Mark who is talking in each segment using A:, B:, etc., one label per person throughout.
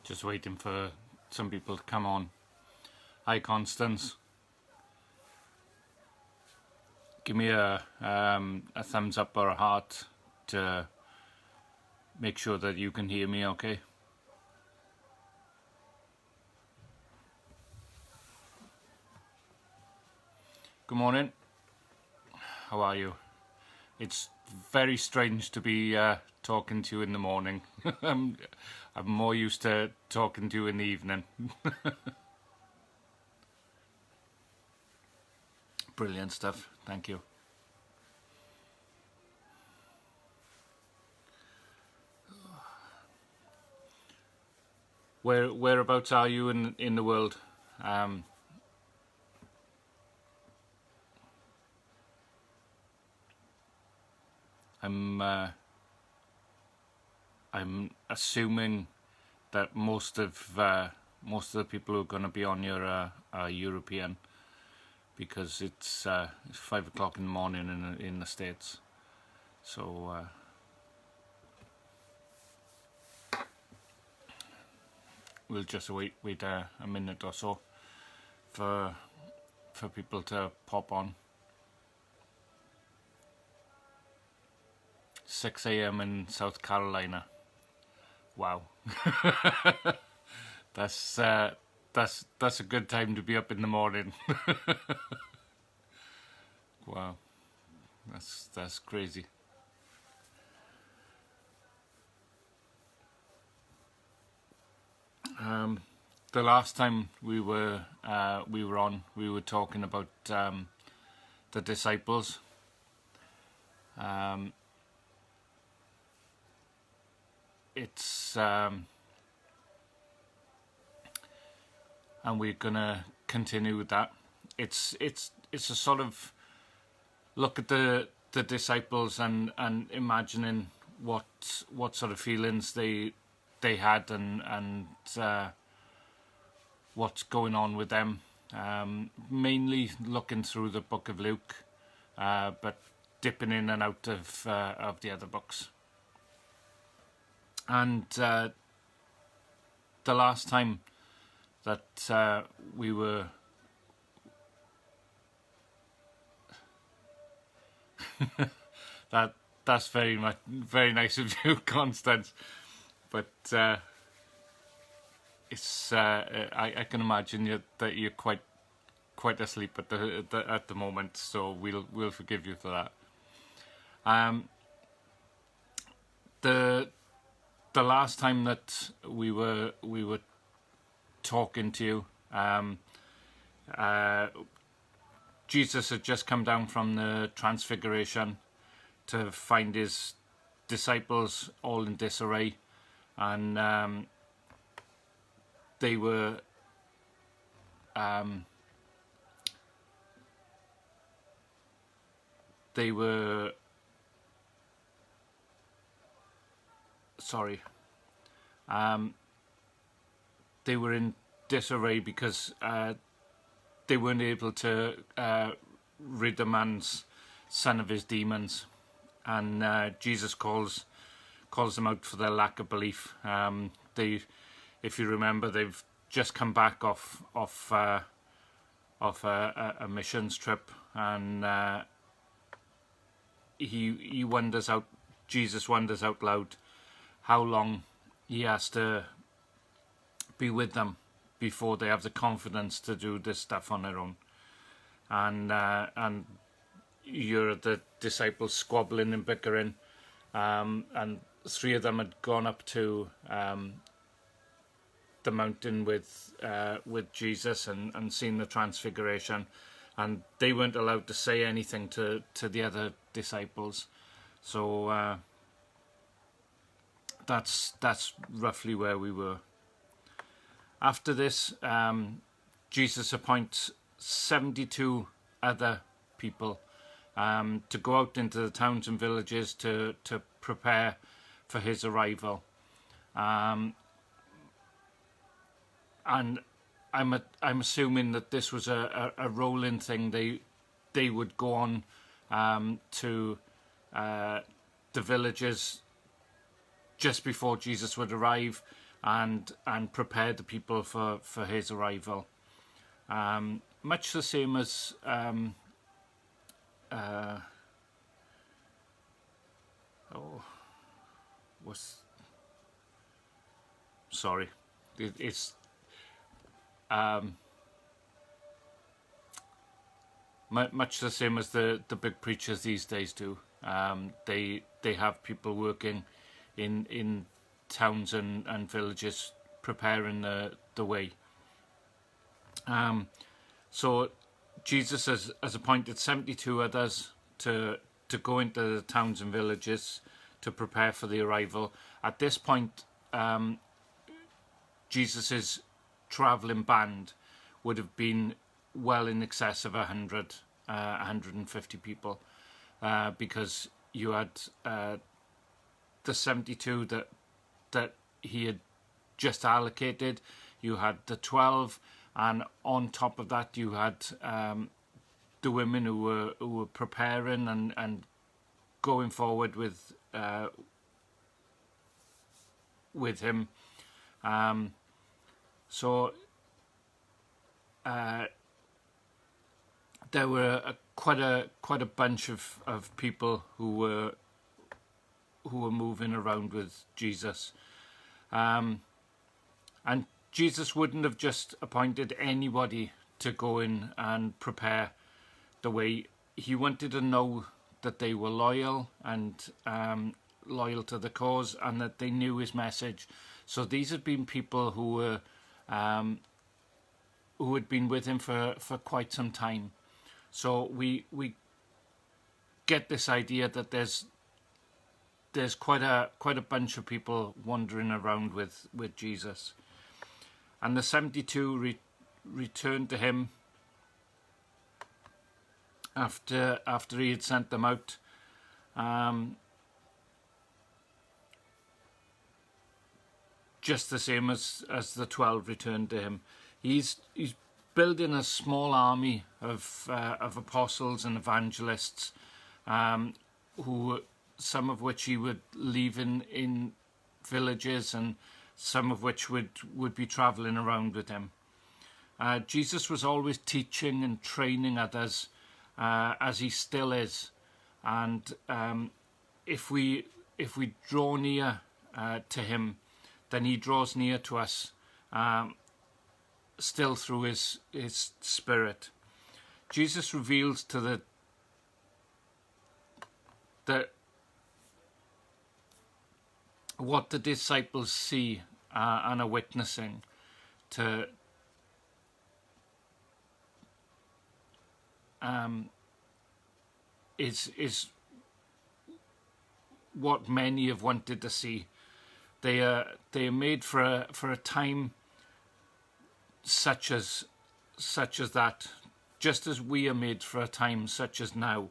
A: Just waiting for some people to come on. Hi, Constance. Give me a thumbs up or a heart to make sure that you can hear me okay. Good morning. How are you? It's very strange to be talking to you in the morning. I'm more used to talking to you in the evening. Brilliant stuff. Thank you. Whereabouts are you in the world? I'm assuming that most of the people who are going to be on here are European, because it's 5 o'clock in the morning in the States. So we'll just wait a minute or so for people to pop on. 6 a.m. in South Carolina. Wow. That's a good time to be up in the morning. Wow. That's crazy. The last time we were on, we were talking about the disciples. It's and we're gonna continue with that. It's a sort of look at the disciples and imagining what sort of feelings they had and what's going on with them. Mainly looking through the book of Luke, but dipping in and out of the other books. And the last time that we were that's very nice of you, Constance. But it's I can imagine that you're quite asleep at the moment, so we'll forgive you for that. The last time that we were talking to you, Jesus had just come down from the Transfiguration to find his disciples all in disarray, and they were in disarray because they weren't able to rid the man's son of his demons, and Jesus calls them out for their lack of belief. If you remember, they've just come back off a missions trip, and Jesus wonders out loud how long he has to be with them before they have the confidence to do this stuff on their own. And you're the disciples squabbling and bickering, and 3 of them had gone up to the mountain with Jesus and seen the Transfiguration, and they weren't allowed to say anything to the other disciples. So that's roughly where we were. After this, Jesus appoints 72 other people to go out into the towns and villages to prepare for his arrival. And I'm assuming that this was a rolling thing. They would go on to the villages just before Jesus would arrive, and prepare the people for his arrival. Much the same as sorry, it's much the same as the big preachers these days do. They have people working in towns and villages preparing the way. So Jesus has appointed 72 others to go into the towns and villages to prepare for the arrival. At this point, Jesus's travelling band would have been well in excess of 150 people, because you had the 72 that he had just allocated. You had the 12, and on top of that, you had the women who were preparing and going forward with him. So there were quite a bunch of people who were moving around with Jesus, and Jesus wouldn't have just appointed anybody to go in and prepare the way. He wanted to know that they were loyal and loyal to the cause, and that they knew his message. So these had been people who were who had been with him for quite some time. So we get this idea that there's quite a bunch of people wandering around with Jesus. And the 72 returned to him after he had sent them out. Just the same as the 12 returned to him. He's building a small army of apostles and evangelists, who some of which he would leave in villages, and some of which would be travelling around with him. Jesus was always teaching and training others, as he still is. And if we draw near to him, then he draws near to us, still through his Spirit. Jesus reveals to what the disciples see and are witnessing to is what many have wanted to see. They are made for a time such as that, just as we are made for a time such as now.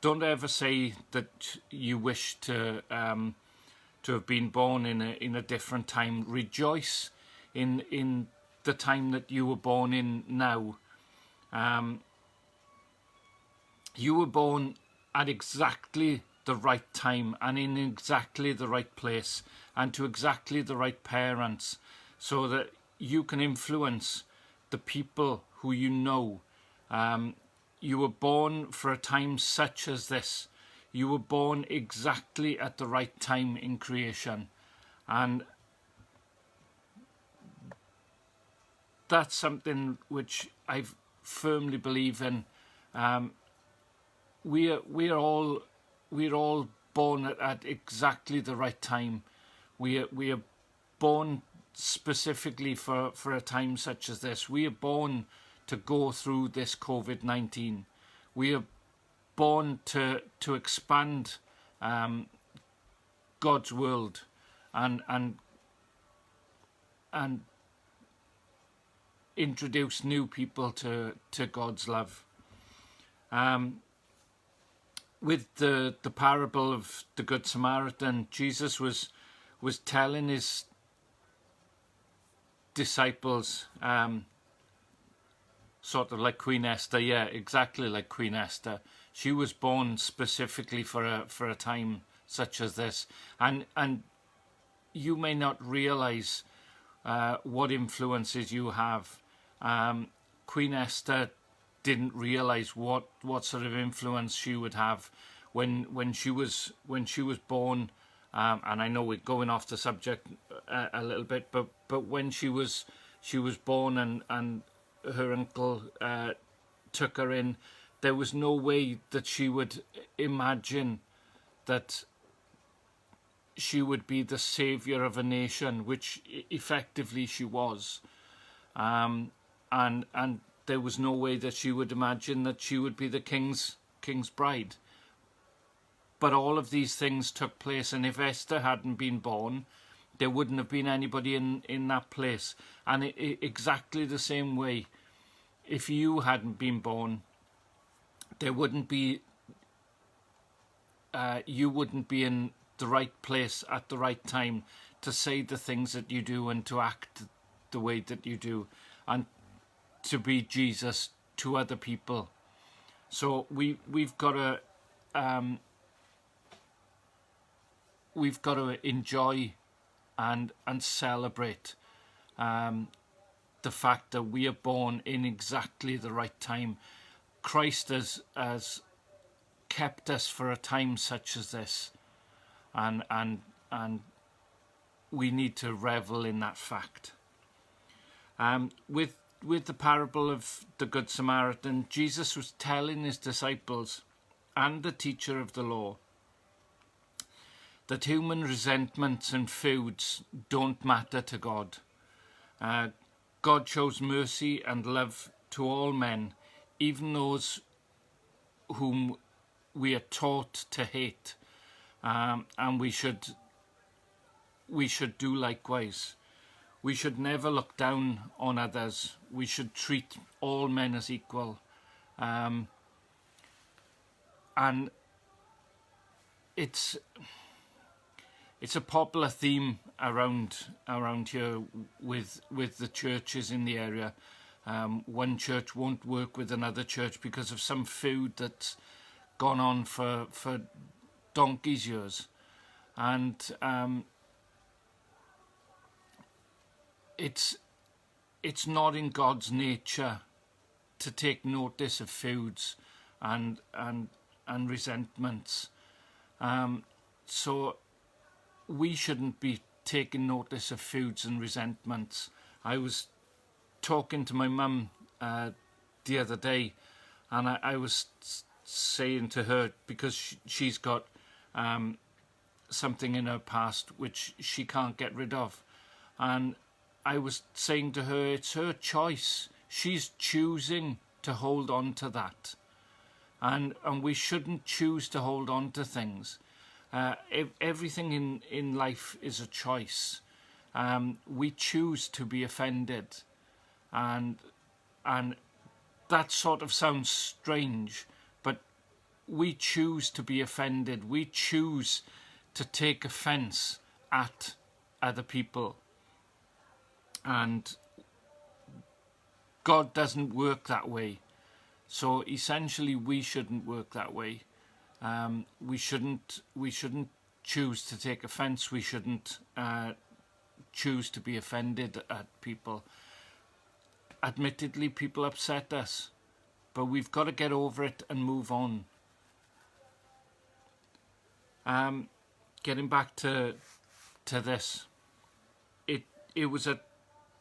A: Don't ever say that you wish to have been born in a different time. Rejoice in the time that you were born in now. You were born at exactly the right time and in exactly the right place and to exactly the right parents, so that you can influence the people who you know. You were born for a time such as this. You were born exactly at the right time in creation, and that's something which I firmly believe in. We're all born at exactly the right time. We are born specifically for a time such as this. We are born to go through this COVID-19. We are born to expand God's world and introduce new people to God's love. With the parable of the Good Samaritan, Jesus was telling his disciples, sort of like Queen Esther, yeah, exactly like Queen Esther. She was born specifically for a time such as this, and you may not realize what influences you have. Queen Esther didn't realize what sort of influence she would have when she was born. And I know we're going off the subject a little bit, but when she was born and her uncle took her in, there was no way that she would imagine that she would be the savior of a nation, which effectively she was. And there was no way that she would imagine that she would be the king's bride. But all of these things took place, and if Esther hadn't been born, there wouldn't have been anybody in that place. And exactly the same way, if you hadn't been born, there wouldn't be, you wouldn't be in the right place at the right time to say the things that you do and to act the way that you do and to be Jesus to other people. So we've got to enjoy and celebrate the fact that we are born in exactly the right time. Christ has kept us for a time such as this, and we need to revel in that fact. With the parable of the Good Samaritan, Jesus was telling his disciples and the teacher of the law that human resentments and feuds don't matter to God. God shows mercy and love to all men, even those whom we are taught to hate, and we should do likewise. We should never look down on others. We should treat all men as equal. And it's a popular theme around here with the churches in the area. One church won't work with another church because of some feud that's gone on for donkey's years, and it's not in God's nature to take notice of feuds and resentments. So we shouldn't be taking notice of feuds and resentments. I was talking to my mum the other day, and I was saying to her, because she's got something in her past which she can't get rid of, and I was saying to her, it's her choice. She's choosing to hold on to that, and we shouldn't choose to hold on to things. Everything in life is a choice. We choose to be offended, and that sort of sounds strange, but we choose to be offended. We choose to take offence at other people, and God doesn't work that way. So essentially, we shouldn't work that way. We shouldn't choose to take offence. We shouldn't choose to be offended at people. Admittedly, people upset us, but we've got to get over it and move on. Getting back to this, it was at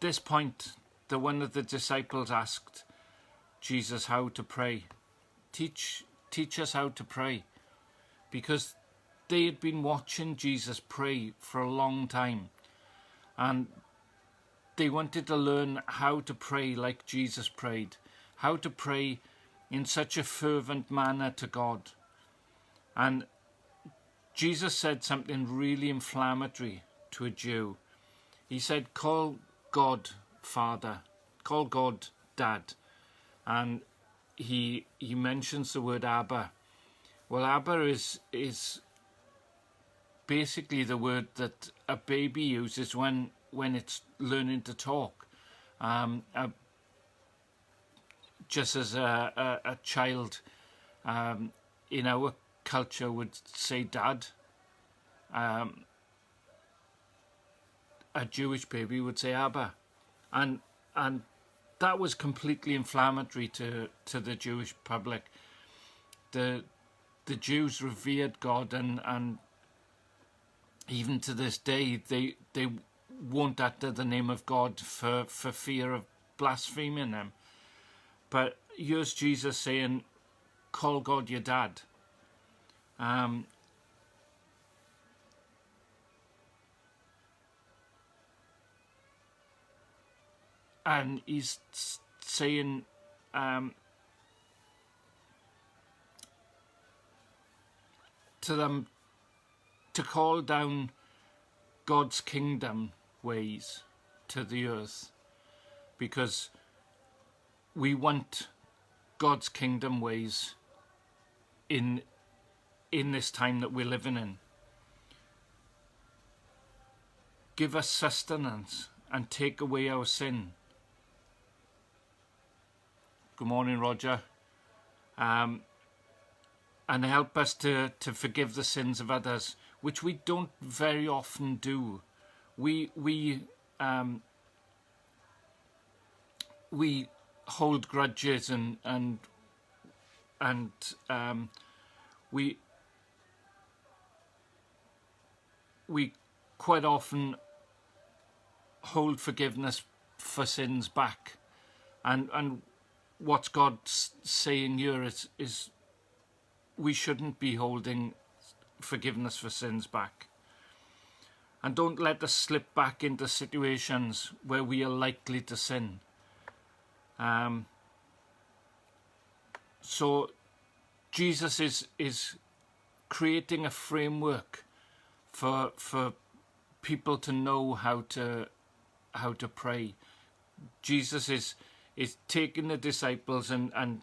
A: this point that one of the disciples asked Jesus how to pray. Teach us how to pray, because they had been watching Jesus pray for a long time, and they wanted to learn how to pray like Jesus prayed, how to pray in such a fervent manner to God. And Jesus said something really inflammatory to a Jew. He said, call God Father, call God Dad. And he mentions the word Abba. Well, Abba is basically the word that a baby uses when it's learning to talk. Just as a child in our culture would say dad. a Jewish baby would say Abba, and that was completely inflammatory to the Jewish public. The Jews revered God, and even to this day they won't utter the name of God for fear of blaspheming Him. But here's Jesus saying, call God your dad. And He's saying to them to call down God's kingdom ways to the earth, because we want God's kingdom ways in this time that we're living in. Give us sustenance and take away our sin. Good morning, Roger. And help us to forgive the sins of others, which we don't very often do. We hold grudges and we quite often hold forgiveness for sins back, and what God's saying here is we shouldn't be holding forgiveness for sins back. And don't let us slip back into situations where we are likely to sin. So Jesus is creating a framework for people to know how to pray. Jesus is taking the disciples and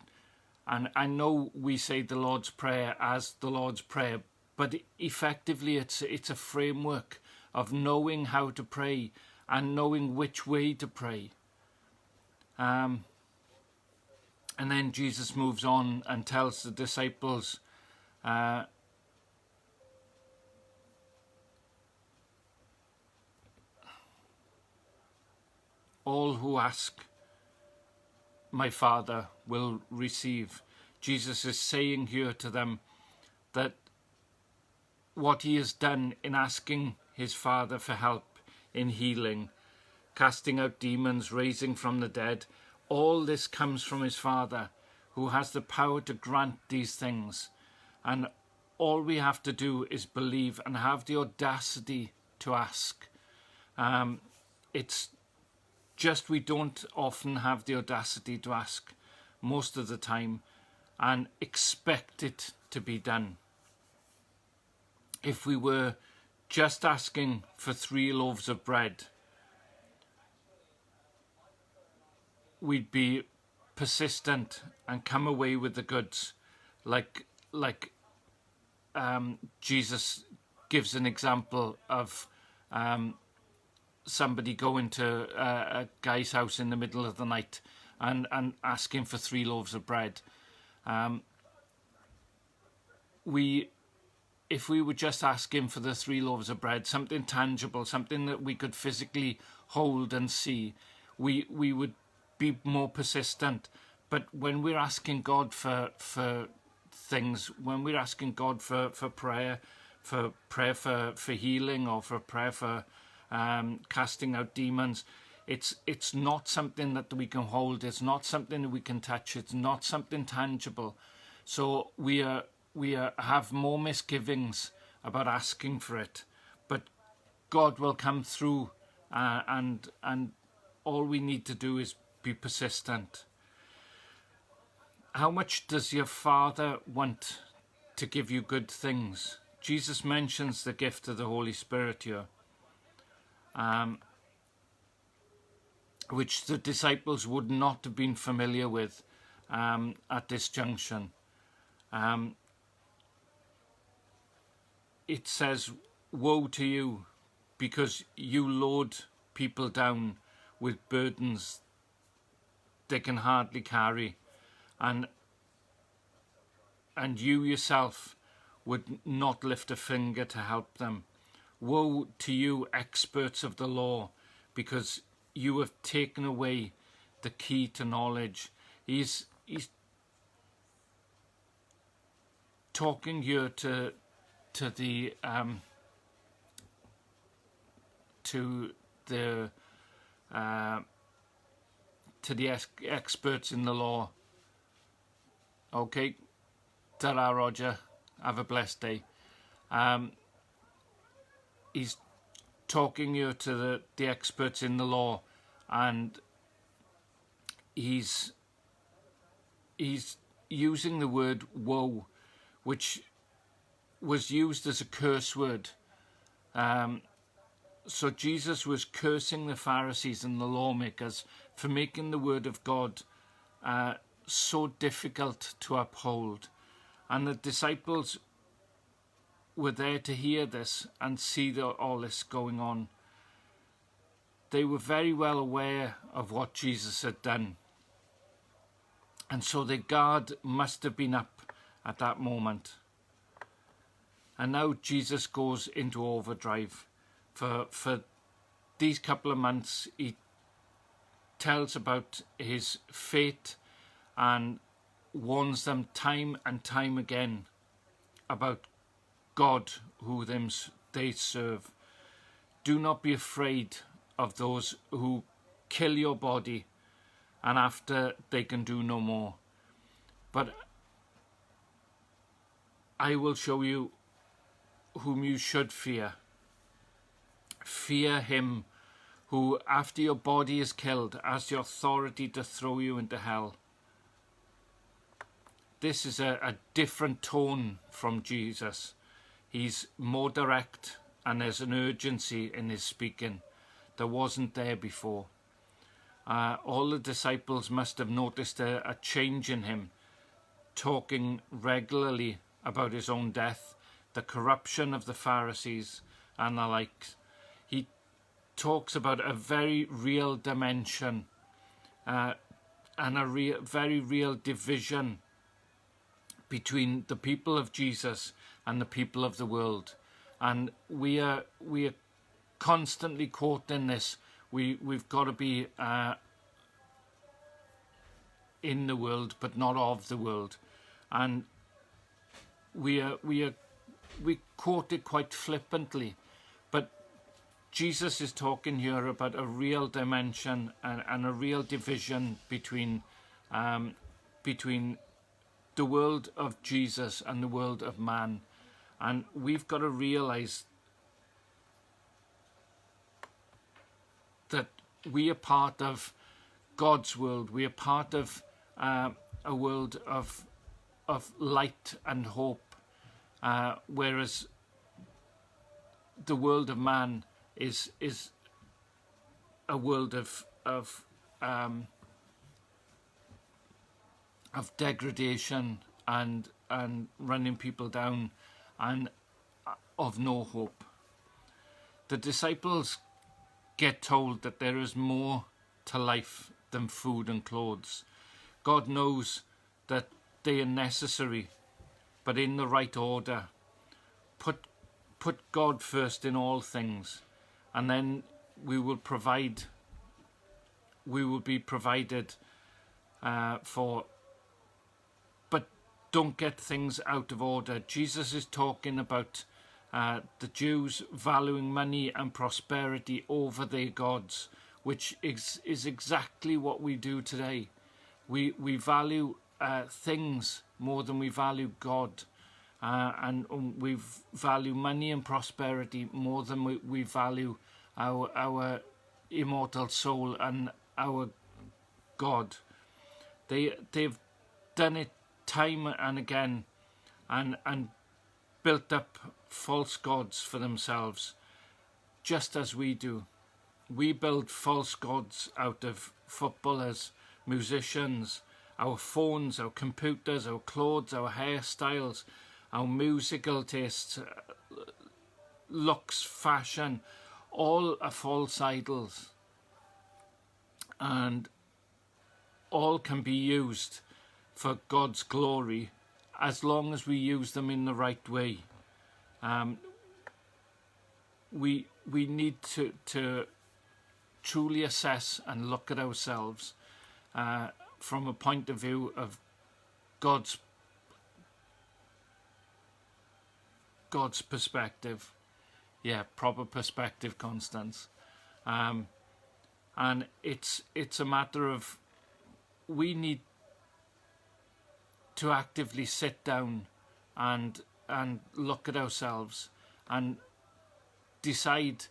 A: I know we say the Lord's Prayer as the Lord's Prayer, but effectively it's a framework of knowing how to pray and knowing which way to pray. And then Jesus moves on and tells the disciples, all who ask my Father will receive. Jesus is saying here to them that what he has done in asking his Father for help in healing, casting out demons, raising from the dead, all this comes from his Father, who has the power to grant these things. And all we have to do is believe and have the audacity to ask. It's just we don't often have the audacity to ask most of the time and expect it to be done. If we were just asking for 3 loaves of bread, we'd be persistent and come away with the goods, like Jesus gives an example of somebody going to a guy's house in the middle of the night and asking for 3 loaves of bread. If we were just asking for the 3 loaves of bread, something tangible, something that we could physically hold and see, we would be more persistent. But when we're asking God for things, when we're asking God for prayer for healing, or for prayer for casting out demons, it's not something that we can hold, it's not something that we can touch, it's not something tangible. So we have more misgivings about asking for it, but God will come through, and all we need to do is be persistent. How much does your Father want to give you good things? Jesus mentions the gift of the Holy Spirit here, which the disciples would not have been familiar with at this junction. It says, woe to you, because you load people down with burdens they can hardly carry, and you yourself would not lift a finger to help them. Woe to you, experts of the law, because you have taken away the key to knowledge. He's talking here to the experts in the law. Okay, ta-ra, Roger. Have a blessed day. He's talking here to the experts in the law, and he's using the word woe, which was used as a curse word. So Jesus was cursing the Pharisees and the lawmakers for making the word of God so difficult to uphold. And the disciples were there to hear this and see all this going on. They were very well aware of what Jesus had done. And so their guard must have been up at that moment. And now Jesus goes into overdrive. For these couple of months, he tells about his fate and warns them time and time again about God who they serve. Do not be afraid of those who kill your body and after they can do no more. But I will show you whom you should fear. Fear him who, after your body is killed, has the authority to throw you into hell. This is a different tone from Jesus. He's more direct, and there's an urgency in his speaking that wasn't there before. All the disciples must have noticed a change in him, talking regularly about his own death, the corruption of the Pharisees and the likes. He talks about a very real dimension and a very real division between the people of Jesus and the people of the world. And we are constantly caught in this. We've got to be in the world, but not of the world. And we quote it quite flippantly, but Jesus is talking here about a real dimension and a real division between the world of Jesus and the world of man. And we've got to realize that we are part of God's world. We are part of a world of light and hope, whereas the world of man is a world of degradation and running people down and of no hope. The disciples get told that there is more to life than food and clothes. God knows that they are necessary, but in the right order. Put God first in all things, and then we will be provided for. But don't get things out of order. Jesus is talking about the Jews valuing money and prosperity over their gods, which is exactly what we do today. We value things more than we value God, and we value money and prosperity more than we value our immortal soul and our God. They've done it time and again, and built up false gods for themselves, just as we do. We build false gods out of footballers, musicians, our phones, our computers, our clothes, our hairstyles, our musical tastes, looks, fashion, all are false idols. And all can be used for God's glory as long as we use them in the right way. we need to truly assess and look at ourselves from a point of view of God's perspective. Yeah, proper perspective, Constance. And it's a matter of, we need to actively sit down and look at ourselves and decide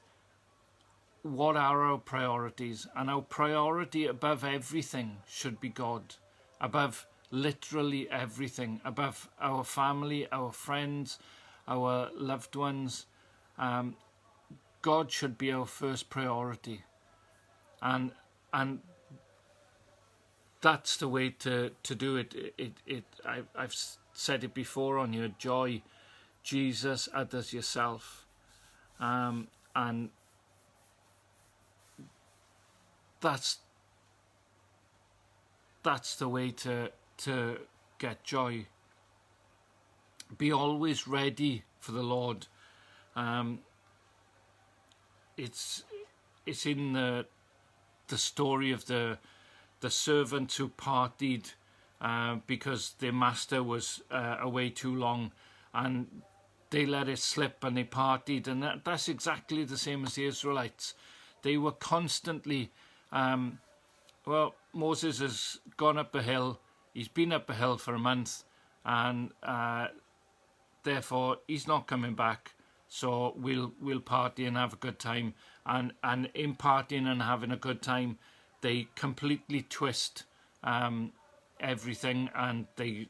A: what are our priorities. And our priority above everything should be God, above literally everything, above our family, our friends, our loved ones. God should be our first priority, and that's the way to do it. I've said it before on your joy, Jesus, others, yourself, and that's the way to get joy. Be always ready for the Lord. It's in the story of the servants who partied because their master was away too long, and they let it slip and they partied. And that's exactly the same as the Israelites. They were constantly, Moses has gone up a hill. He's been up a hill for a month, and therefore he's not coming back. So we'll party and have a good time. And in partying and having a good time, they completely twist everything, and they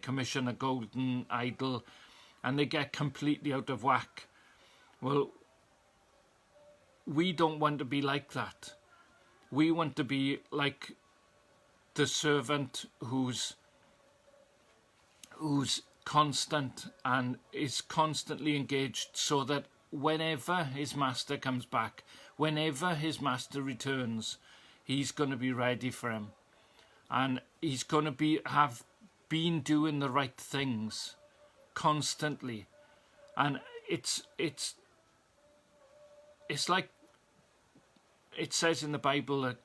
A: commission a golden idol, and they get completely out of whack. Well, we don't want to be like that. We want to be like the servant who's constant and is constantly engaged, so that whenever his master comes back, whenever his master returns, he's going to be ready for him, and he's going to have been doing the right things constantly. And it's like it says in the Bible that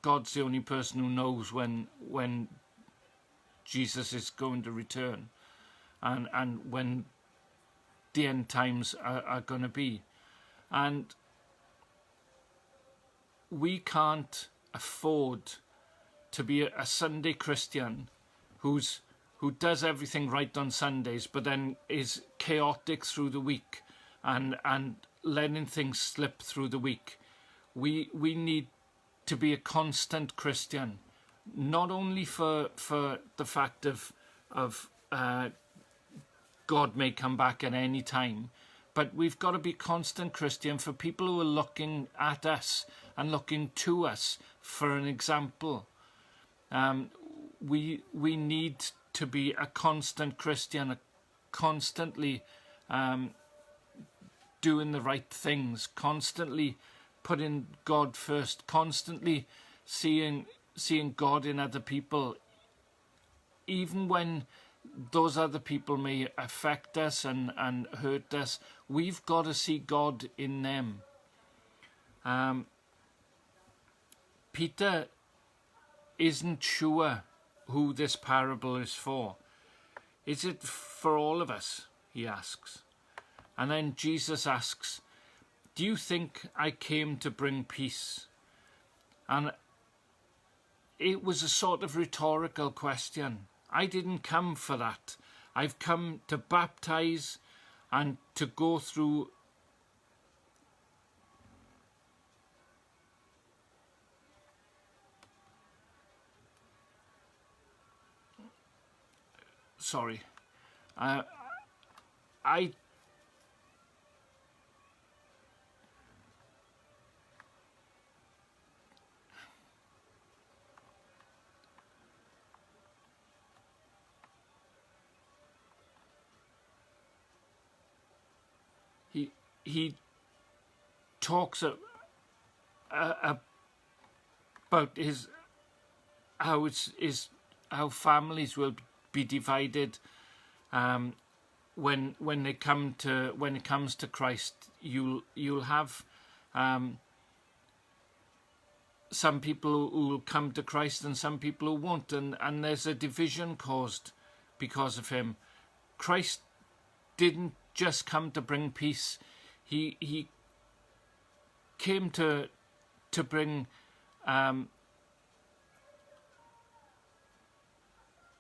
A: God's the only person who knows when Jesus is going to return, and when the end times are going to be. And we can't afford to be a Sunday Christian who does everything right on Sundays, but then is chaotic through the week and letting things slip through the week. We need to be a constant Christian, not only for the fact of God may come back at any time, but we've got to be constant Christian for people who are looking at us and looking to us for an example. We need to be a constant Christian, constantly doing the right things, constantly putting God first, constantly seeing God in other people, even when those other people may affect us and hurt us. We've got to see God in them. Peter isn't sure who this parable is for. Is it for all of us? He asks. And then Jesus asks, do you think I came to bring peace? And it was a sort of rhetorical question. I didn't come for that. I've come to baptize and to go through he talks about how families will be divided when it comes to Christ, you'll have some people who will come to Christ and some people who won't, and there's a division caused because of him. Christ didn't just come to bring peace. He came to bring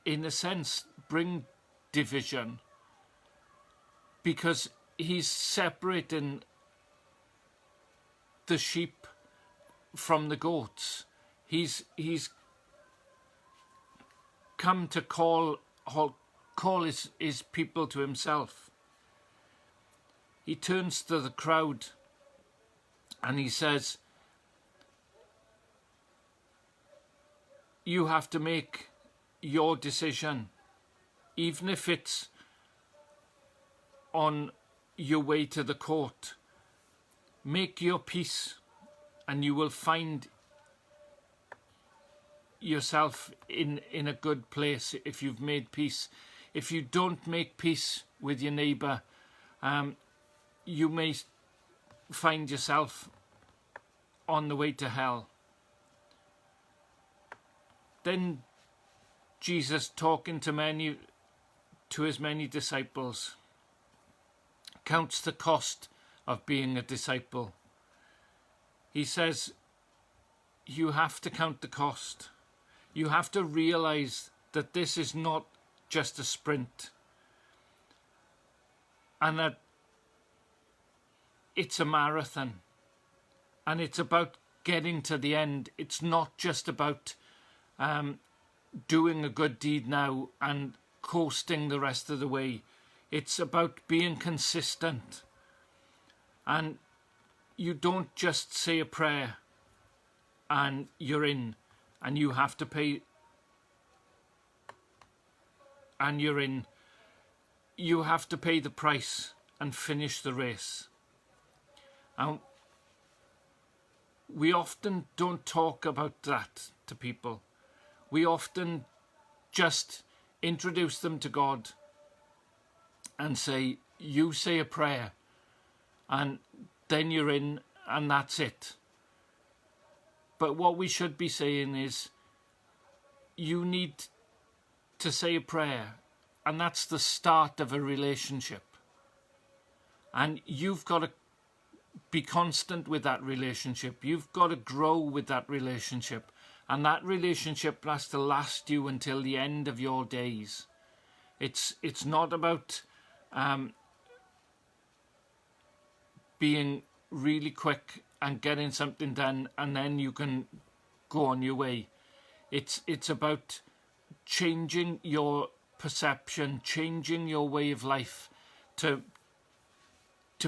A: in a sense bring division, because he's separating the sheep from the goats. He's come to call his people to himself. He turns to the crowd and he says, you have to make your decision, even if it's on your way to the court. Make your peace and you will find yourself in a good place if you've made peace. If you don't make peace with your neighbour, you may find yourself on the way to hell. Then Jesus, talking to his many disciples, counts the cost of being a disciple. He says, you have to count the cost. You have to realize that this is not just a sprint, and that it's a marathon, and it's about getting to the end. It's not just about doing a good deed now and coasting the rest of the way. It's about being consistent. And you don't just say a prayer and you're in, and you have to pay, and you're in. You have to pay the price and finish the race. And we often don't talk about that to people. We often just introduce them to God and say, you say a prayer and then you're in, and that's it. But what we should be saying is, you need to say a prayer, and that's the start of a relationship. And you've got to be constant with that relationship. You've got to grow with that relationship. And that relationship has to last you until the end of your days. It's not about being really quick and getting something done and then you can go on your way. It's about changing your perception, changing your way of life to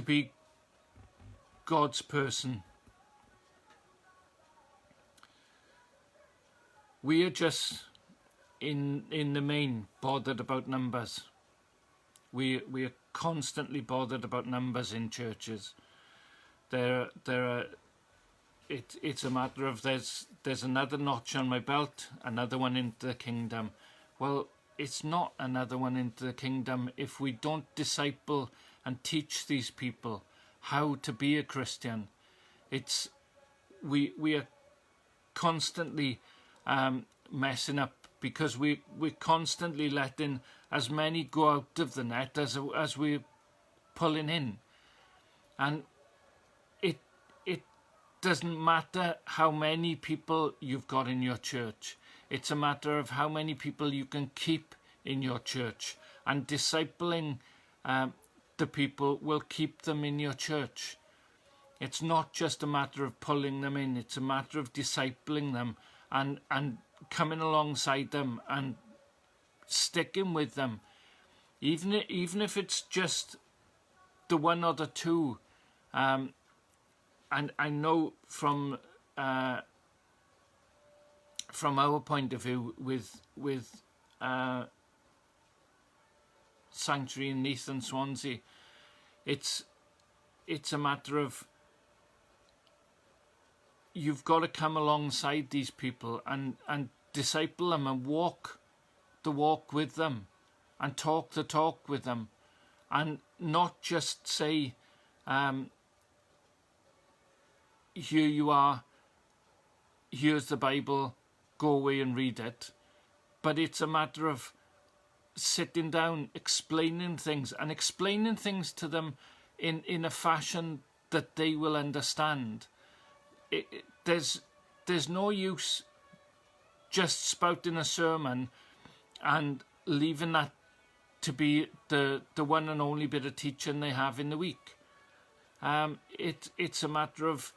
A: be God's person. We are just in the main bothered about numbers. We are constantly bothered about numbers in churches. It's a matter of there's another notch on my belt, another one into the kingdom. Well, it's not another one into the kingdom if we don't disciple and teach these people how to be a Christian. We are constantly messing up because we're constantly letting as many go out of the net as we're pulling in. And it doesn't matter how many people you've got in your church. It's a matter of how many people you can keep in your church. And discipling the people will keep them in your church. It's not just a matter of pulling them in. It's a matter of discipling them and coming alongside them and sticking with them. Even if it's just the one or the two. And I know from our point of view with Sanctuary in Neath and Swansea, it's a matter of you've got to come alongside these people and disciple them and walk the walk with them and talk the talk with them and not just say, here you are, here's the Bible, go away and read it. But it's a matter of sitting down, explaining things, and explaining things to them in a fashion that they will understand. There's no use just spouting a sermon and leaving that to be the one and only bit of teaching they have in the week. It's a matter of,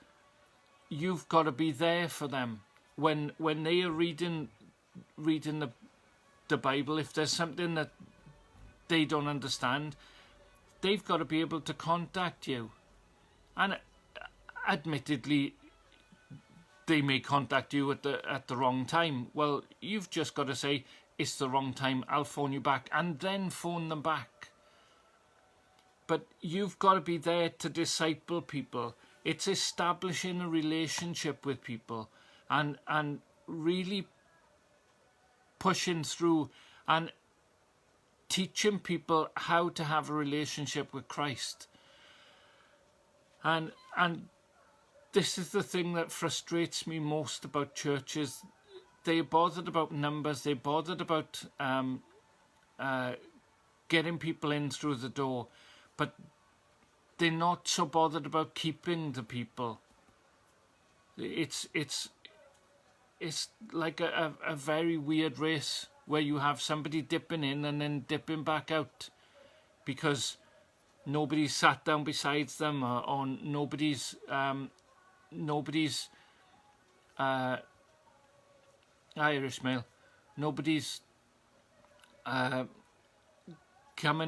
A: you've got to be there for them when they are reading the Bible. If there's something that they don't understand, they've got to be able to contact you. And admittedly, they may contact you at the wrong time. Well, you've just got to say, it's the wrong time, I'll phone you back, and then phone them back. But you've got to be there to disciple people. It's establishing a relationship with people and really pushing through and teaching people how to have a relationship with Christ. And this is the thing that frustrates me most about churches. They're bothered about numbers. They're bothered about getting people in through the door, but they're not so bothered about keeping the people. It's like a very weird race where you have somebody dipping in and then dipping back out because nobody sat down beside them, or nobody's Irish male, nobody's coming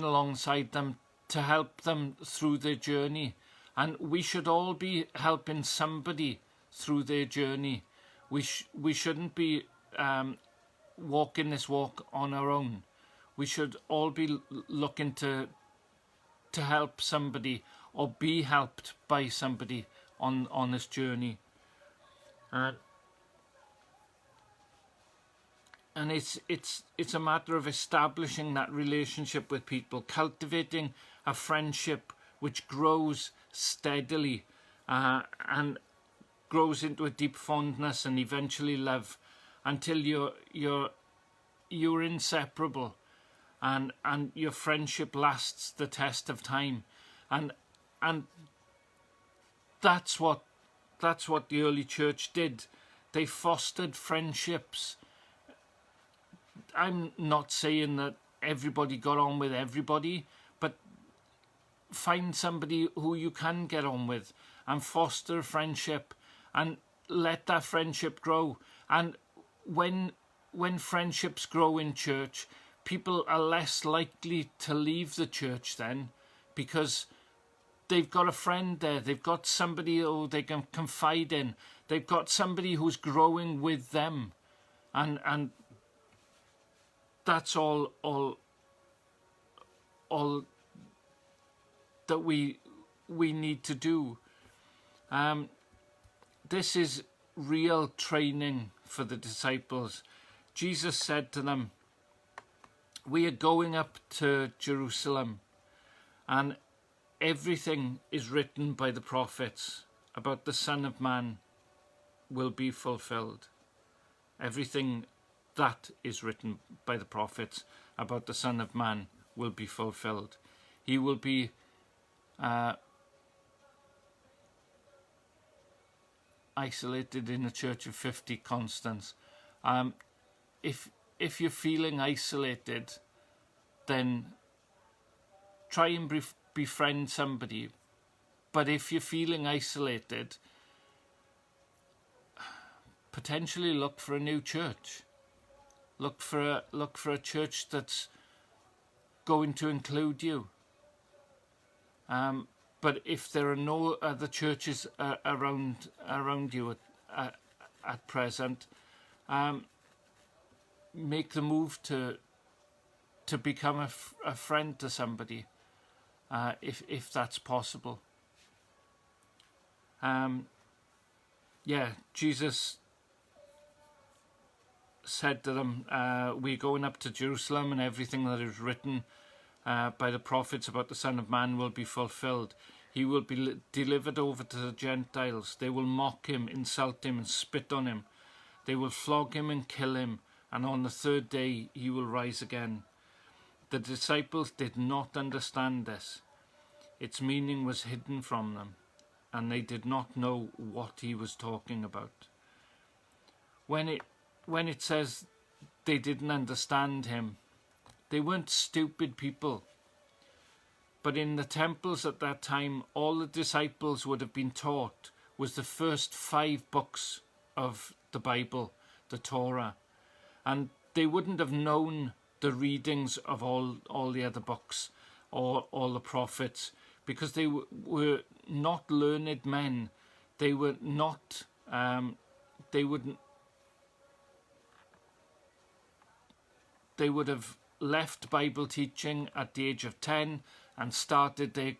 A: alongside them to help them through their journey. And we should all be helping somebody through their journey. We shouldn't be walking this walk on our own. We should all be looking to help somebody or be helped by somebody on this journey. And it's a matter of establishing that relationship with people, cultivating a friendship which grows steadily and grows into a deep fondness and eventually love, until you're inseparable, and your friendship lasts the test of time, and that's what the early church did. They fostered friendships. I'm not saying that everybody got on with everybody, but find somebody who you can get on with and foster a friendship and let that friendship grow. And when friendships grow in church, people are less likely to leave the church then, because they've got a friend there, they've got somebody who they can confide in, they've got somebody who's growing with them, and that's all that we need to do. This is real training for the disciples. Jesus said to them, we are going up to Jerusalem, and everything is written by the prophets about the Son of Man will be fulfilled. Everything that is written by the prophets about the Son of Man will be fulfilled. He will be isolated in a church of 50 constants. If you're feeling isolated, then try and befriend somebody. But if you're feeling isolated, potentially look for a new church. Look for a church that's going to include you. But if there are no other churches around you at present, make the move to become a friend to somebody, if that's possible. Jesus said to them, we're going up to Jerusalem, and everything that is written by the prophets about the Son of Man will be fulfilled. He will be delivered over to the Gentiles. They will mock him, insult him, and spit on him. They will flog him and kill him, and on the third day he will rise again. The disciples did not understand this. Its meaning was hidden from them, and they did not know what he was talking about. When it says they didn't understand him, they weren't stupid people. But in the temples at that time, all the disciples would have been taught was the first 5 books of the Bible, the Torah. And they wouldn't have known the readings of all the other books or all the prophets, because they were not learned men. They were not, they would have left Bible teaching at the age of 10 and started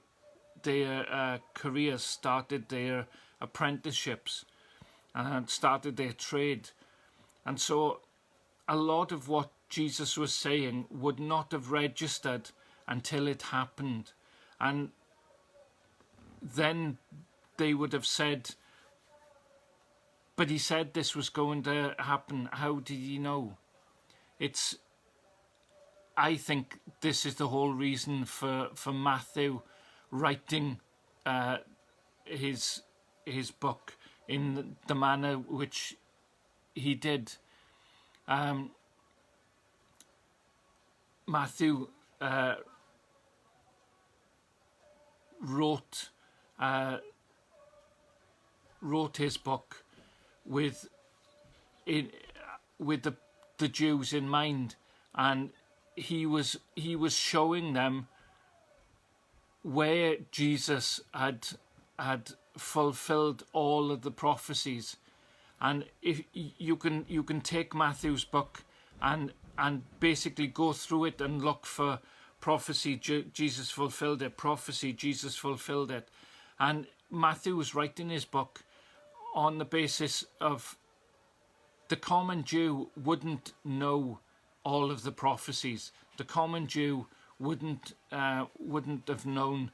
A: their careers, started their apprenticeships, and started their trade. And so a lot of what Jesus was saying would not have registered until it happened. And then they would have said, but he said this was going to happen. How did he know? I think this is the whole reason for Matthew writing his book in the manner which he did. Matthew wrote his book with the Jews in mind, and he was showing them where Jesus had fulfilled all of the prophecies. And if you can take Matthew's book and basically go through it and look for prophecy, Jesus fulfilled it, prophecy, Jesus fulfilled it. And Matthew was writing his book on the basis of the common Jew wouldn't know all of the prophecies. The common Jew wouldn't have known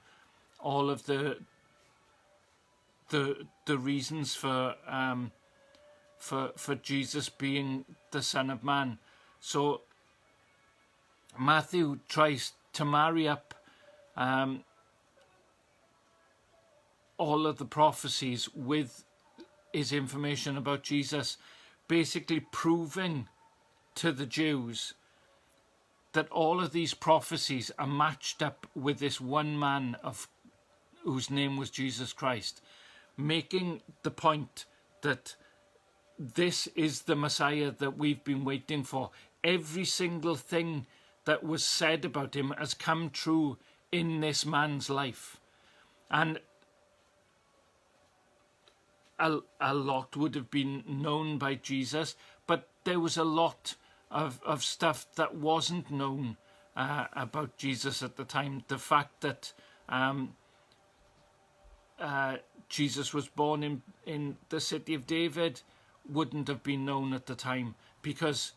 A: all of the reasons for Jesus being the Son of Man. So Matthew tries to marry up all of the prophecies with his information about Jesus, basically proving to the Jews that all of these prophecies are matched up with this one man whose name was Jesus Christ, making the point that this is the Messiah that we've been waiting for. Every single thing that was said about him has come true in this man's life. And a lot would have been known by Jesus, but there was a lot of stuff that wasn't known about Jesus at the time. The fact that Jesus was born in the city of David wouldn't have been known at the time, because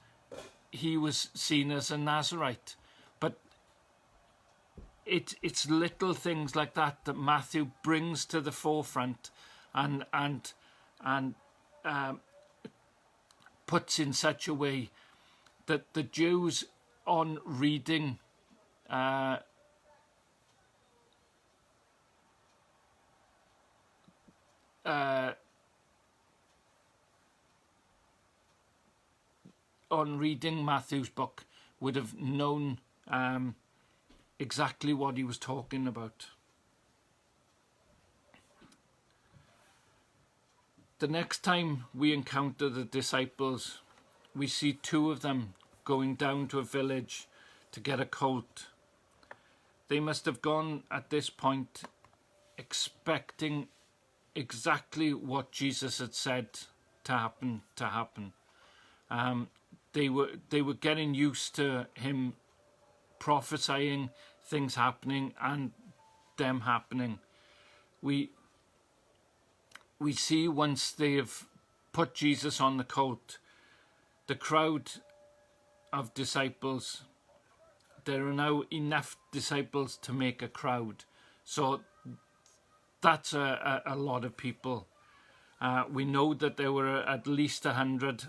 A: he was seen as a Nazarite. But it's little things like that that Matthew brings to the forefront and puts in such a way that the Jews, on reading Matthew's book, would have known exactly what he was talking about. The next time we encounter the disciples, we see 2 of them going down to a village to get a colt. They must have gone at this point expecting exactly what Jesus had said to happen. They were getting used to him prophesying things happening and them happening. We see once they have put Jesus on the colt, the crowd of disciples there are now enough disciples to make a crowd. So that's a lot of people. We know that there were at least 100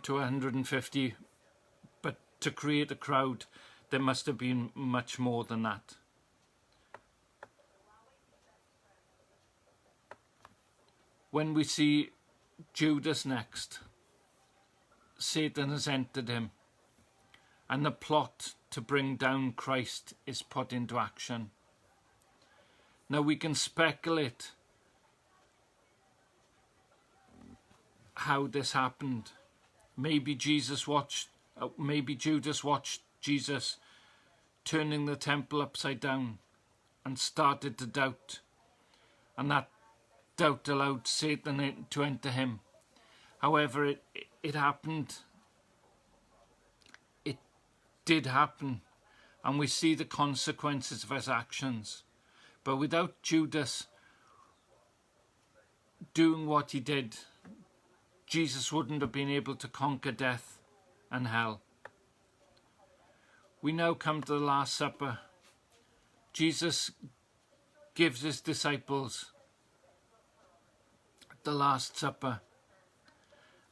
A: to 150, but to create a crowd, there must have been much more than that. When we see Judas next, Satan has entered him, and the plot to bring down Christ is put into action. Now we can speculate how this happened. Maybe Judas watched Jesus turning the temple upside down and started to doubt, and that doubt allowed Satan to enter him. However, it happened. It did happen, and we see the consequences of his actions. But without Judas doing what he did, Jesus wouldn't have been able to conquer death and hell. We now come to the Last Supper. Jesus gives his disciples the Last Supper,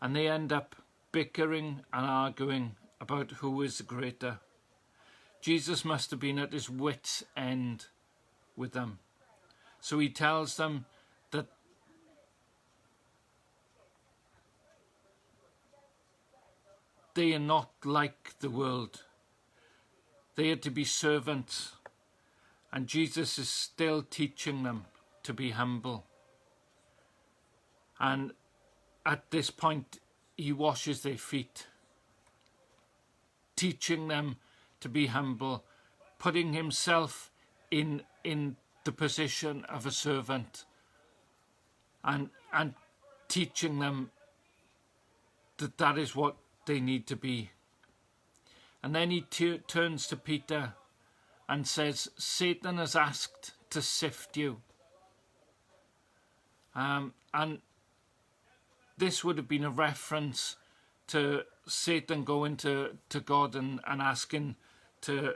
A: and they end up bickering and arguing about who is the greater. Jesus must have been at his wit's end with them. So he tells them that they are not like the world. They are to be servants. And Jesus is still teaching them to be humble. And at this point, he washes their feet, teaching them to be humble, putting himself in the position of a servant, and teaching them that is what they need to be. And then he turns to Peter and says, Satan has asked to sift you. And this would have been a reference to Satan going to God and asking to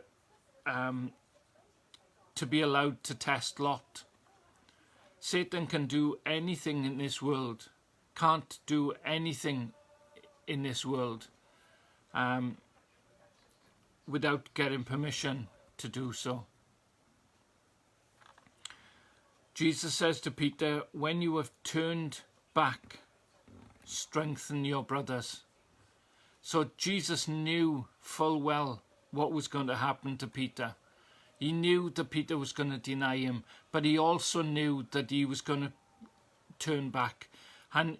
A: be allowed to test Lot. Satan can do anything in this world, can't do anything in this world without getting permission to do so. Jesus says to Peter, when you have turned back, strengthen your brothers. So Jesus knew full well what was going to happen to Peter. He knew that Peter was going to deny him, but he also knew that he was going to turn back. And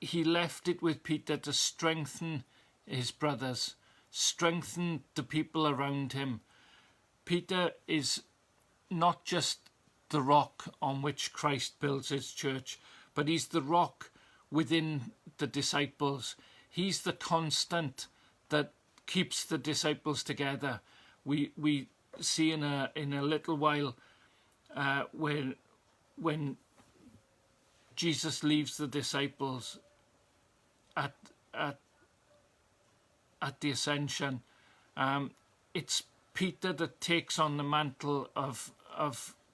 A: he left it with Peter to strengthen his brothers, strengthen the people around him. Peter is not just the rock on which Christ builds his church, but he's the rock within the disciples. He's the constant that keeps the disciples together. We see in a little while when Jesus leaves the disciples at the ascension, it's Peter that takes on the mantle of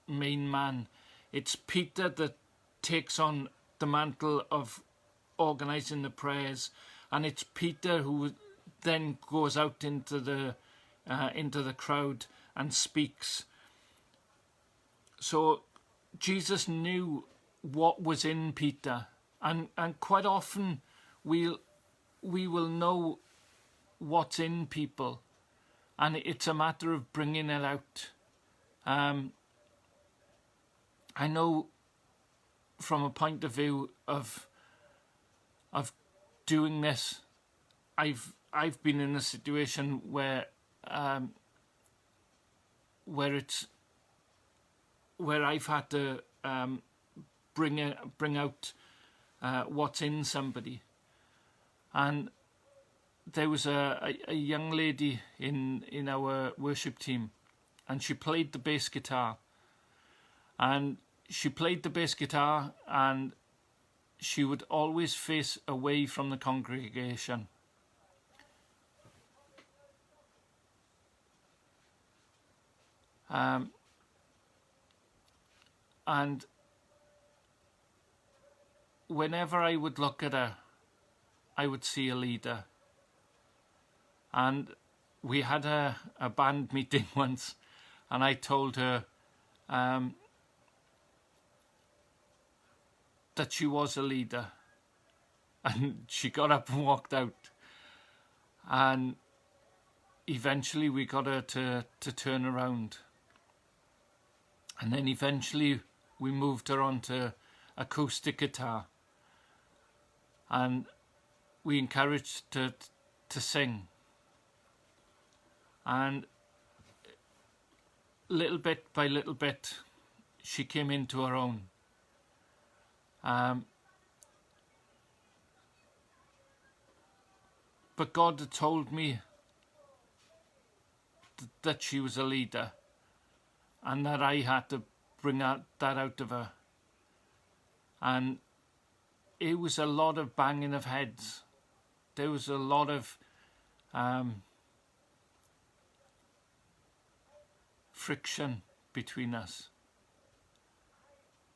A: main man. It's Peter that takes on the mantle of organising the prayers, and it's Peter who then goes out into the crowd and speaks. So Jesus knew what was in Peter, and quite often we will know what's in people, and it's a matter of bringing it out. I know from a point of view of doing this, I've been in a situation where I've had to bring out what's in somebody. And there was a young lady in our worship team, and she played the bass guitar. And she played the bass guitar, and she would always face away from the congregation. And whenever I would look at her, I would see a leader. And we had a band meeting once, and I told her that she was a leader. And she got up and walked out. And eventually we got her to turn around. And then eventually we moved her onto acoustic guitar. And we encouraged her to sing. And little bit by little bit, she came into her own. But God had told me that she was a leader, and that I had to bring that out of her. And it was a lot of banging of heads. There was a lot of friction between us.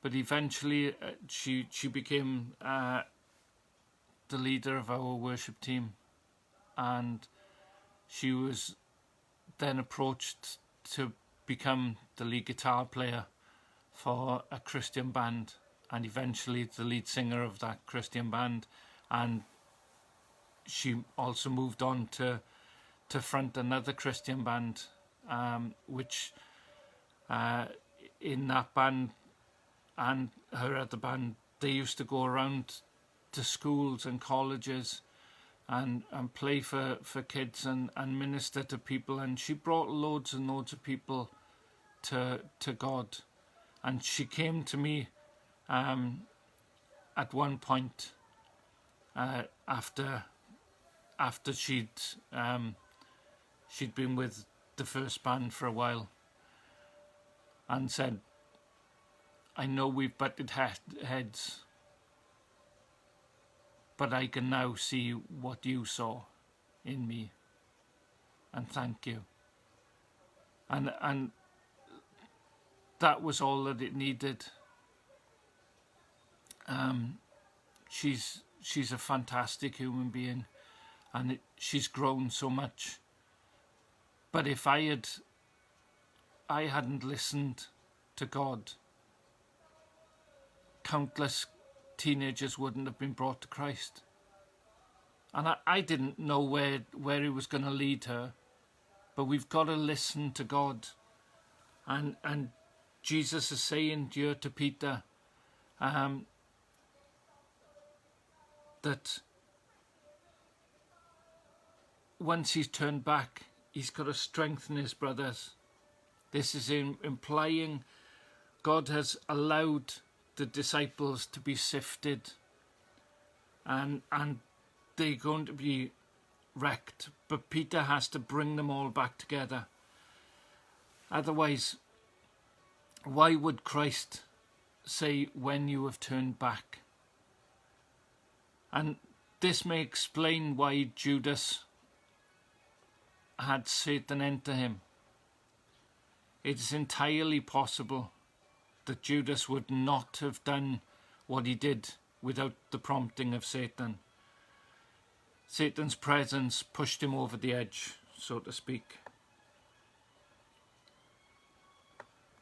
A: But eventually she became the leader of our worship team, and she was then approached to become the lead guitar player for a Christian band, and eventually the lead singer of that Christian band. And she also moved on to front another Christian band, which in that band and her other band, they used to go around to schools and colleges and play for kids and minister to people. And she brought loads and loads of people to God. And she came to me at one point after she'd been with the first band for a while, and said, I know we've butted heads, but I can now see what you saw in me, and thank you. And that was all that it needed. She's a fantastic human being, and she's grown so much. But if I hadn't listened to God, countless teenagers wouldn't have been brought to Christ. And I didn't know where He was going to lead her, but we've got to listen to God. And Jesus is saying here to Peter that once he's turned back, he's got to strengthen his brothers. This is implying God has allowed the disciples to be sifted, and they're going to be wrecked, but Peter has to bring them all back together. Otherwise, why would Christ say, when you have turned back? And this may explain why Judas had Satan enter him. It is entirely possible that Judas would not have done what he did without the prompting of Satan. Satan's presence pushed him over the edge, so to speak.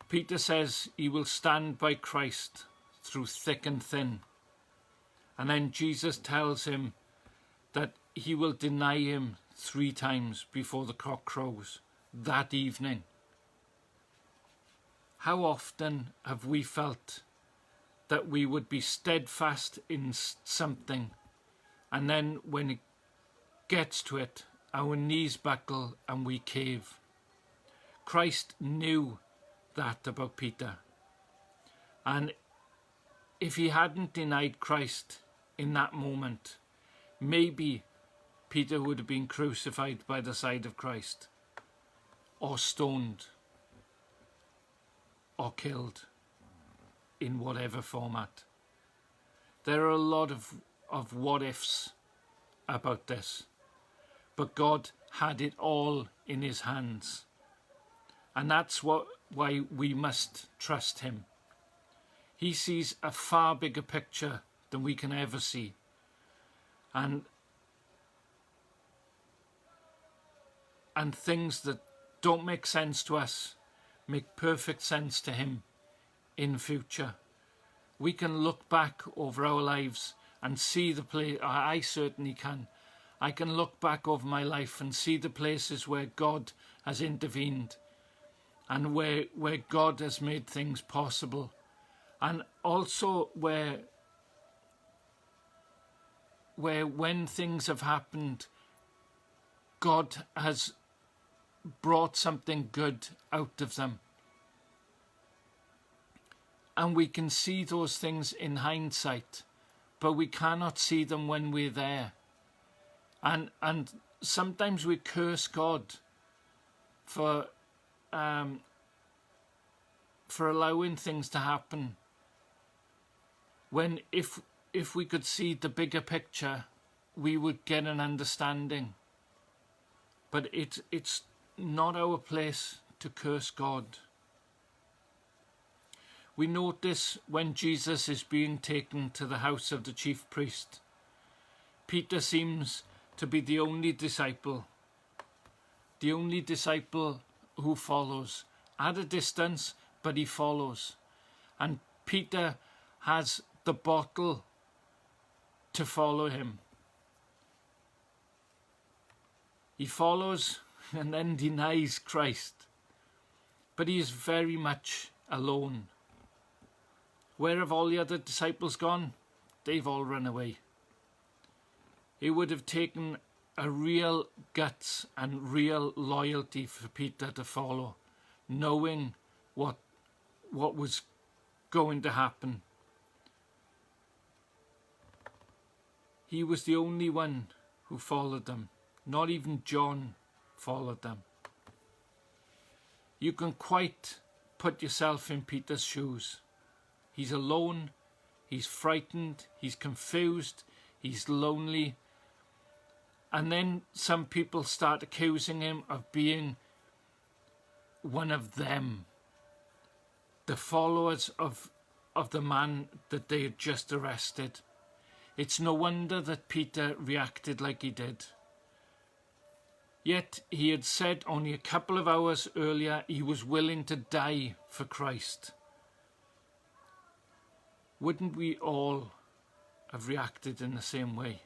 A: Peter says he will stand by Christ through thick and thin. And then Jesus tells him that he will deny him 3 times before the cock crows that evening. How often have we felt that we would be steadfast in something, and then when it gets to it, our knees buckle and we cave? Christ knew that about Peter. And if he hadn't denied Christ in that moment, maybe Peter would have been crucified by the side of Christ, or stoned, or killed, in whatever format. There are a lot of what ifs about this, but God had it all in his hands. And that's why we must trust him. He sees a far bigger picture than we can ever see. And things that don't make sense to us make perfect sense to him in future. We can look back over our lives and see the place. I certainly can. I can look back over my life and see the places where God has intervened and where God has made things possible, and also where when things have happened, God has brought something good out of them. And we can see those things in hindsight, but we cannot see them when we're there. And sometimes we curse God for allowing things to happen, when if we could see the bigger picture, we would get an understanding. But it's not our place to curse God. We notice when Jesus is being taken to the house of the chief priest, Peter seems to be the only disciple who follows. At a distance, but he follows. And Peter has the bottle to follow him. He follows and then denies Christ. But he is very much alone. Where have all the other disciples gone? They've all run away. It would have taken a real guts and real loyalty for Peter to follow, knowing what was going to happen. He was the only one who followed them. Not even John followed them. You can quite put yourself in Peter's shoes. He's alone, he's frightened, he's confused, he's lonely. And then some people start accusing him of being one of them, the followers of the man that they had just arrested. It's no wonder that Peter reacted like he did. Yet he had said only a couple of hours earlier he was willing to die for Christ. Wouldn't we all have reacted in the same way?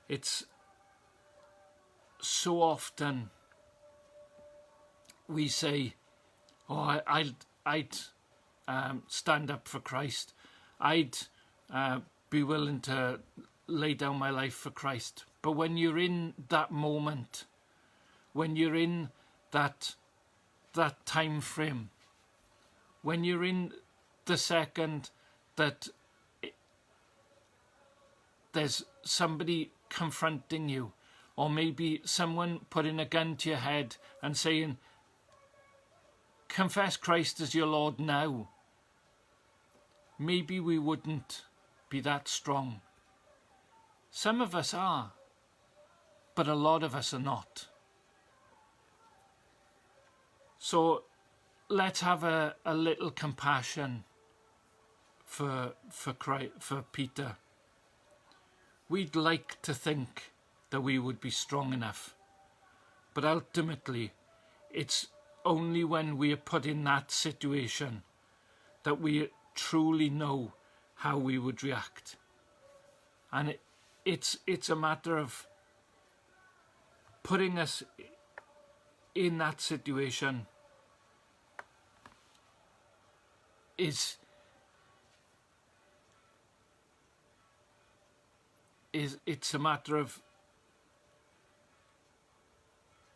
A: It's so often we say, "Oh, I'd stand up for Christ. I'd be willing to lay down my life for Christ." But when you're in that moment, when you're in that time frame, when you're in the second that there's somebody confronting you, or maybe someone putting a gun to your head and saying, "Confess Christ as your Lord now," maybe we wouldn't be that strong. Some of us are, but a lot of us are not. So let's have a little compassion for Peter. We'd like to think that we would be strong enough, but ultimately it's only when we are put in that situation that we truly know how we would react. And it's a matter of putting us in that situation it's a matter of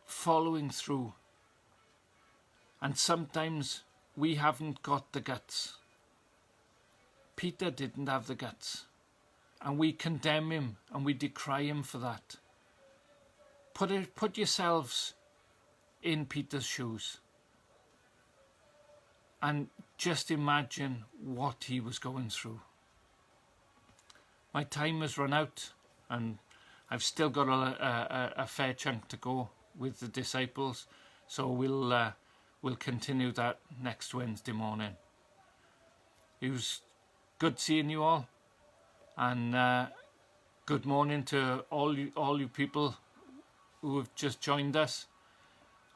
A: following through. And sometimes we haven't got the guts. Peter didn't have the guts, and we condemn him and we decry him for that. Put yourselves in Peter's shoes and just imagine what he was going through. My time has run out, and I've still got a fair chunk to go with the disciples. So we'll continue that next Wednesday morning. It was good seeing you all, and good morning to all you people who have just joined us.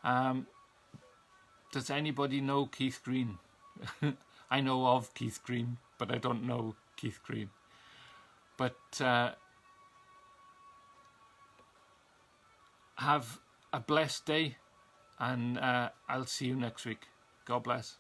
A: Does anybody know Keith Green? I know of Keith Green, but I don't know Keith Green. But have a blessed day, and I'll see you next week. God bless.